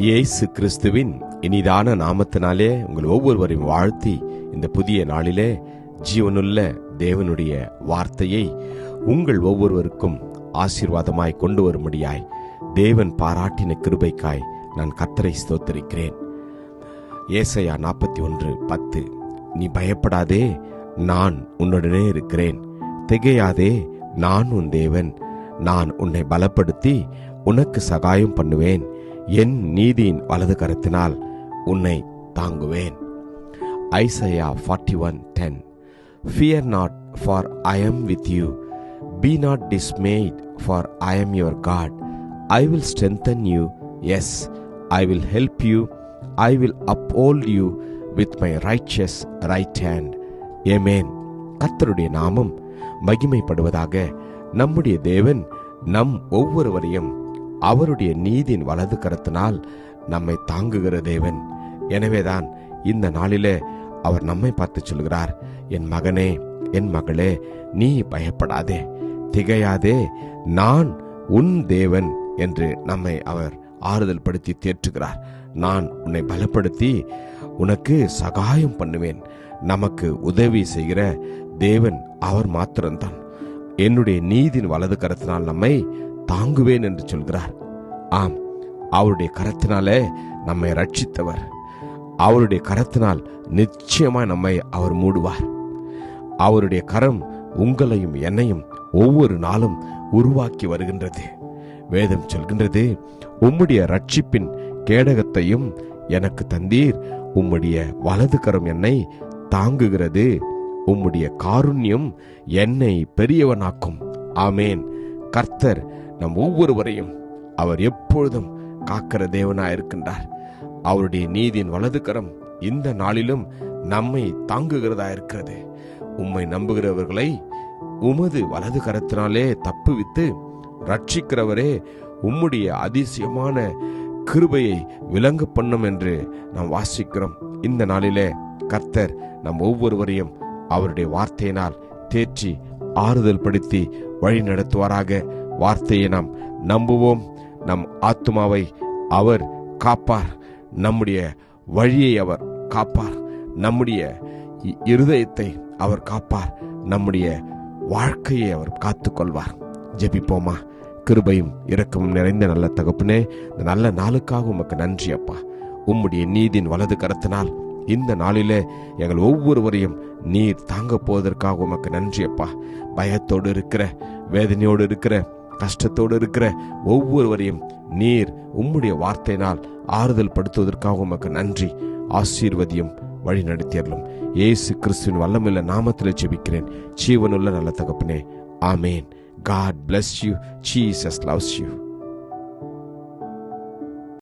இயேசு கிறிஸ்துவின் இனிதான நாமத்தினாலே உங்கள் ஒவ்வொருவரையும் வாழ்த்தி இந்த புதிய நாளிலே ஜீவனுள்ள தேவனுடைய வார்த்தையை உங்கள் ஒவ்வொருவருக்கும் ஆசீர்வாதமாய் கொண்டு வரும்படியாய் தேவன் பாராட்டின கிருபைக்காய் நான் கர்த்தரை ஸ்தோத்திரிக்கிறேன். ஏசாயா 41:10 நீ பயப்படாதே, நான் உன்னுடனே இருக்கிறேன். திகையாதே, நான் உன் தேவன். நான் உன்னை பலப்படுத்தி உனக்கு சகாயம் பண்ணுவேன். என் நீதியின் வலது கரத்தினால் உன்னை தாங்குவேன். Isaiah 41:10 Fear not, for I am with you. Be not dismayed, for I am your God. I will strengthen you. Yes, I will help you. I will uphold you with my righteous right hand. Amen. கர்த்தருடைய நாமம் மகிமைப்படுவதாக. நம்முடைய தேவன் நம் ஒவ்வொருவரையும் அவருடைய நீதியின் வலது கரத்தினால் நம்மை தாங்குகிற தேவன். எனவேதான் இந்த நாளிலே அவர் நம்மை பார்த்து சொல்கிறார், என் மகனே, என் மகளே, நீ பயப்படாதே, திகையாதே, நான் உன் தேவன் என்று நம்மை அவர் ஆறுதல் படுத்தி தேற்றுகிறார். நான் உன்னை பலப்படுத்தி உனக்கு சகாயம் பண்ணுவேன். நமக்கு உதவி செய்கிற தேவன் அவர் மாத்திரம்தான். என்னுடைய நீதியின் வலது கரத்தினால் நம்மை தாங்குவேன் என்று சொல்கிறார். ஆம், அவருடைய கரத்தினாலே நம்மை ரட்சித்தவர். அவருடைய கரத்தினால் நிச்சயமாய் நம்மை அவர் மூடுவார். அவருடைய கரம் உங்களையும் என்னையும் ஒவ்வொரு நாளும் உருவாக்கி வருகின்றது. வேதம் சொல்கின்றது, உம்முடைய ரட்சிப்பின் கேடகத்தையும் எனக்கு தந்தீர், உம்முடைய வலது கரம் என்னை தாங்குகிறது, உம்முடைய காருண்யம் என்னை பெரியவனாக்கும். ஆமேன். கர்த்தர் நம் ஒவ்வொருவரையும் அவர் எப்பொழுதும் காக்கிற தேவனாயிருக்கின்றார். அவருடைய நீதியின் வலது கரம் இந்த நாளிலும் நம்மை தாங்குகிறதா இருக்கிறது. உம்மை நம்புகிறவர்களை உமது வலது கரத்தினாலே தப்புவித்து ரட்சிக்கிறவரே, உம்முடைய அதிசயமான கிருபையை விளங்க பண்ணும் என்று நாம் வாசிக்கிறோம். இந்த நாளிலே கர்த்தர் நம் ஒவ்வொருவரையும் அவருடைய வார்த்தையினால் தேற்றி ஆறுதல் படுத்தி வழி நடத்துவாராக. வார்த்தையை நாம் நம்புவோம். நம் ஆத்துமாவை அவர் காப்பார். நம்முடைய வழியை அவர் காப்பார். நம்முடைய இருதயத்தை அவர் காப்பார். நம்முடைய வாழ்க்கையை அவர் காத்துக்கொள்வார். ஜெபிப்போமா? கிருபையும் இரக்கமும் நிறைந்த நல்ல தகப்பனே, இந்த நல்ல நாளுக்காக உமக்கு நன்றி அப்பா. உம்முடைய நீதியின் வலது கரத்தினால் இந்த நாளிலே எங்கள் ஒவ்வொருவரையும் நீர் தாங்க போவதற்காக உமக்கு நன்றி அப்பா. பயத்தோடு இருக்கிற, வேதனையோடு இருக்கிற, கஷ்டத்தோடு இருக்கிற ஒவ்வொருவரையும் நீர் உம்முடைய வார்த்தையினால் ஆறுதல் படுத்துவதற்காக உமக்கு நன்றி. ஆசீர்வதியும், வழி நடத்தியர்களும் இயேசு கிறிஸ்துவின் வல்லமையுள்ள நாமத்தில் ஜெபிக்கிறேன் ஜீவனுள்ள நல்ல தகப்பனே. ஆமேன். God bless you. Jesus loves you.